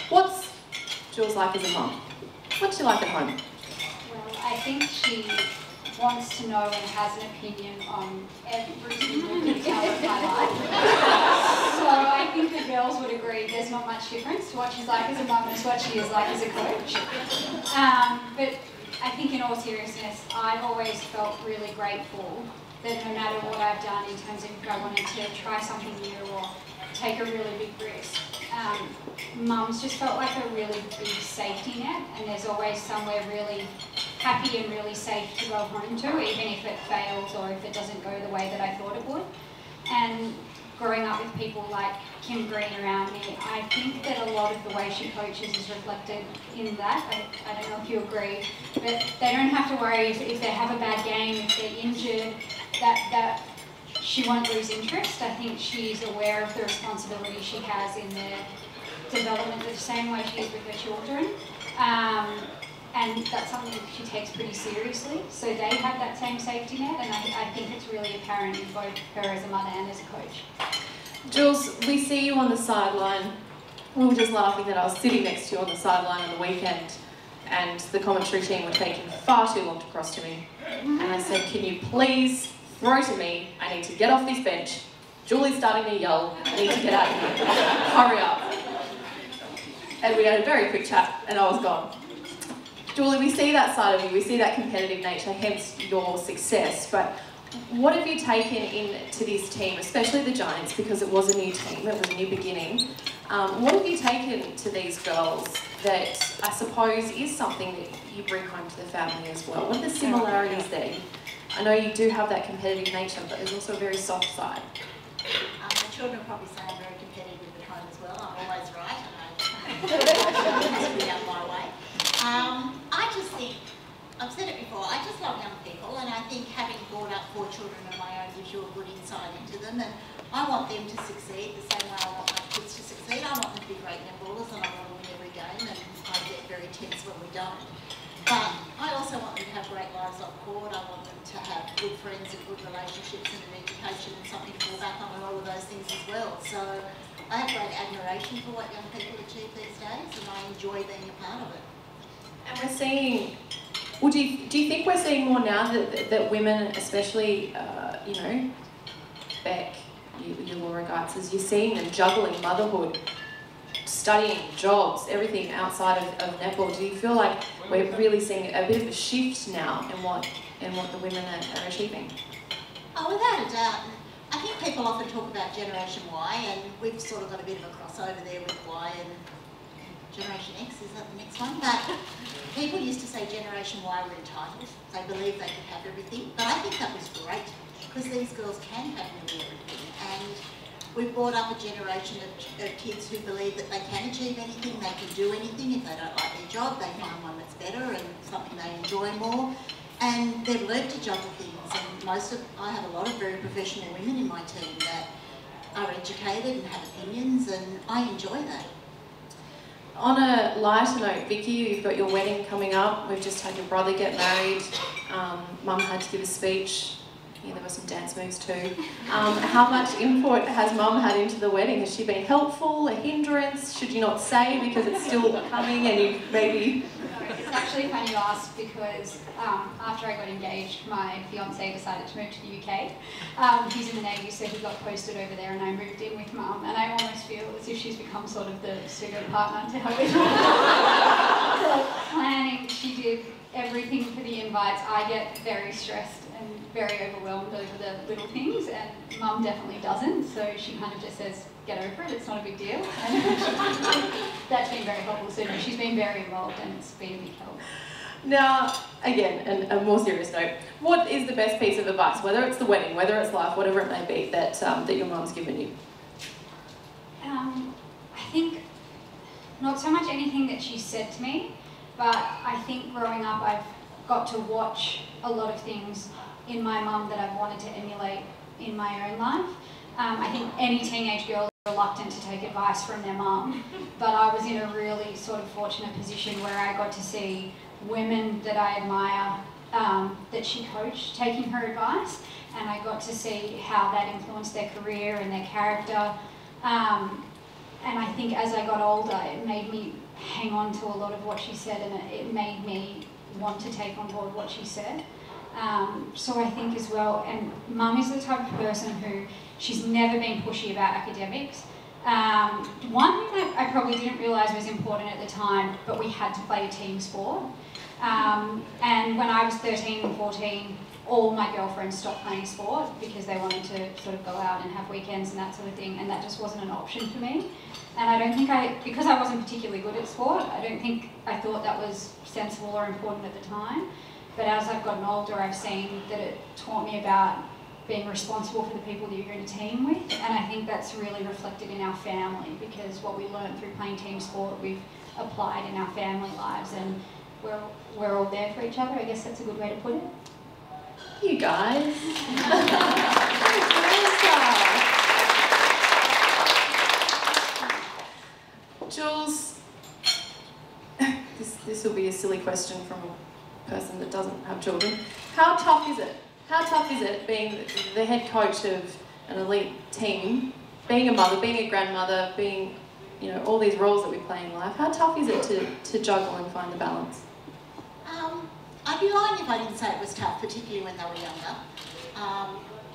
What's Jules like as a mum? What's she like at home? Well, I think she wants to know and has an opinion on every single detail of my life. So I think the girls would agree there's not much difference to what she's like as a mum and what she is like as a coach. But I think in all seriousness, I've always felt really grateful that no matter what I've done in terms of if I wanted to try something new or take a really big risk, Mum's just felt like a really big safety net, and there's always somewhere really happy and really safe to go home to, even if it fails or if it doesn't go the way that I thought it would. And growing up with people like Kim Green around me, I think that a lot of the way she coaches is reflected in that. I don't know if you agree, but they don't have to worry if they have a bad game, if they're injured, that she won't lose interest. I think she's aware of the responsibility she has in their development the same way she is with her children. And that's something that she takes pretty seriously. So they have that same safety net, and I think it's really apparent in both her as a mother and as a coach. Jules, we see you on the sideline. We were just laughing that I was sitting next to you on the sideline on the weekend, and the commentary team were taking far too long to cross to me. And I said, can you please throw to me? I need to get off this bench. Julie's starting to yell. I need to get out of here. Hurry up. And we had a very quick chat, and I was gone. Julie, we see that side of you, we see that competitive nature, hence your success, but what have you taken into this team, especially the Giants, because it was a new team, it was a new beginning. What have you taken to these girls that I suppose is something that you bring home to the family as well? What are the similarities there? I know you do have that competitive nature, but there's also a very soft side. The children probably say I'm very competitive at home as well. I'm always right, and I have to be out my way. I just think, I've said it before, I just love young people, and I think having brought up 4 children of my own gives you a good insight into them, and I want them to succeed the same way I want my kids to succeed. I want them to be great netballers, and I want to win every game, and I get very tense when we don't. But I also want them to have great lives off court. I want them to have good friends and good relationships and an education and something to fall back on, and all of those things as well. So I have great admiration for what young people achieve these days, and I enjoy being a part of it. And we're seeing, well, do you think we're seeing more now that women, especially, you know, Beck, you Laura Geitzes, you're seeing them juggling motherhood, studying, jobs, everything outside of netball. Do you feel like we're really seeing a bit of a shift now in what the women are achieving? Oh, without a doubt. I think people often talk about Generation Y, and we've sort of got a bit of a crossover there with Y and Generation X, is that the next one? But people used to say Generation Y were entitled. They believed they could have everything. But I think that was great, because these girls can have nearly everything. And we've brought up a generation of kids who believe that they can achieve anything, they can do anything. If they don't like their job, they find one that's better and something they enjoy more. And they've learned to juggle things. And I have a lot of very professional women in my team that are educated and have opinions, and I enjoy that. On a lighter note, Vicki, you've got your wedding coming up. We've just had your brother get married. Mum had to give a speech. Yeah, there were some dance moves too. How much input has Mum had into the wedding? Has she been helpful, a hindrance? Should you not say because it's still coming and you maybe... It's actually funny you ask, because after I got engaged, my fiance decided to move to the UK. He's in the Navy, so he got posted over there, and I moved in with Mum, and I almost feel as if she's become sort of the pseudo partner to help with the planning. She did everything for the invites. I get very stressed and very overwhelmed over the little things, and Mum definitely doesn't, so she kind of just says, get over it, it's not a big deal. And that's been very helpful. So no, she's been very involved, and it's been a big help. Now, again, a more serious note, what is the best piece of advice, whether it's the wedding, whether it's life, whatever it may be, that your mum's given you? I think not so much anything that she said to me, but I think growing up I've got to watch a lot of things in my mum that I've wanted to emulate in my own life. I think any teenage girl is reluctant to take advice from their mum, but I was in a really sort of fortunate position where I got to see women that I admire, that she coached, taking her advice, and I got to see how that influenced their career and their character. And I think as I got older, it made me hang on to a lot of what she said, and it made me want to take on board what she said. So I think as well, and Mum is the type of person who, she's never been pushy about academics. One thing that I probably didn't realise was important at the time, but we had to play a team sport. And when I was 13 and 14, all my girlfriends stopped playing sport because they wanted to sort of go out and have weekends and that sort of thing, and that just wasn't an option for me. And I don't think because I wasn't particularly good at sport, I don't think I thought that was sensible or important at the time. But as I've gotten older, I've seen that it taught me about being responsible for the people that you're in a team with, and I think that's really reflected in our family, because what we learned through playing team sport, we've applied in our family lives, and we're all there for each other. I guess that's a good way to put it. You guys. Jules, this will be a silly question from a person that doesn't have children. How tough is it? How tough is it being the head coach of an elite team, being a mother, being a grandmother, being, you know, all these roles that we play in life? How tough is it to juggle and find the balance? I'd be lying if I didn't say it was tough, particularly when they were younger.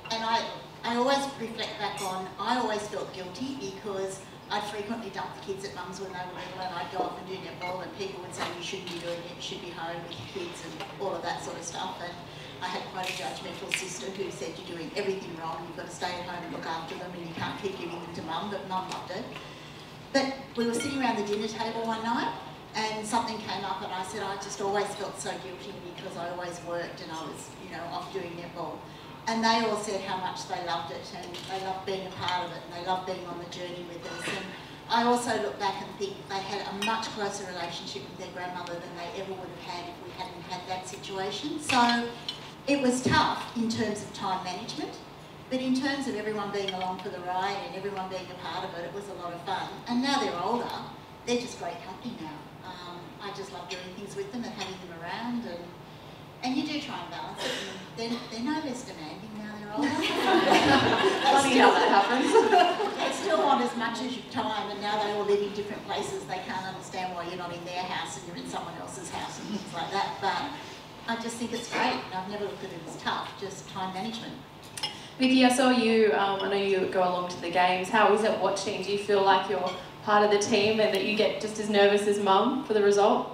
And I always reflect back on, I always felt guilty because I'd frequently dump the kids at mum's when they were little, and I'd go off and do netball, and people would say, you shouldn't be doing it, you should be home with your kids and all of that sort of stuff. And I had quite a judgmental sister who said, you're doing everything wrong, you've got to stay at home and look after them, and you can't keep giving them to mum, but mum loved it. But we were sitting around the dinner table one night, and something came up, and I said, I just always felt so guilty because I always worked and I was, you know, off doing netball. And they all said how much they loved it, and they loved being a part of it, and they loved being on the journey with us. And I also look back and think they had a much closer relationship with their grandmother than they ever would have had if we hadn't had that situation. So it was tough in terms of time management, but in terms of everyone being along for the ride and everyone being a part of it, it was a lot of fun. And now they're older, they're just great company now. I just love doing things with them and having them around, and you do try and balance it. And they're no less demanding now they're older. Funny how that happens. They still want as much as your time, and now they all live in different places. They can't understand why you're not in their house and you're in someone else's house and things like that. But I just think it's great. I've never looked at it as tough, just time management. Vicki, I saw you, I know you go along to the games. How is it watching? Do you feel like you're part of the team and that you get just as nervous as mum for the result?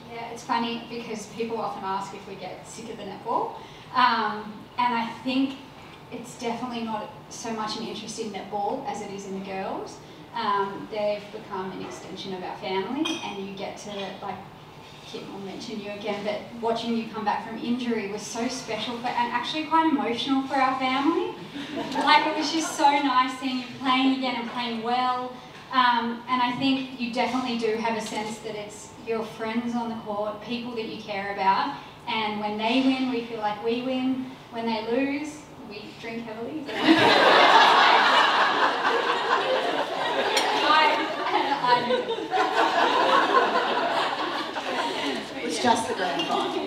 Yeah, it's funny because people often ask if we get sick of the netball. And I think it's definitely not so much an interest in netball as it is in the girls. They've become an extension of our family, and you get to, like, Kit will mention you again, but watching you come back from injury was so special and actually quite emotional for our family. Like, it was just so nice seeing you playing again and playing well. And I think you definitely do have a sense that it's your friends on the court, people that you care about, and when they win, we feel like we win. When they lose, we drink heavily. It's just the grand final.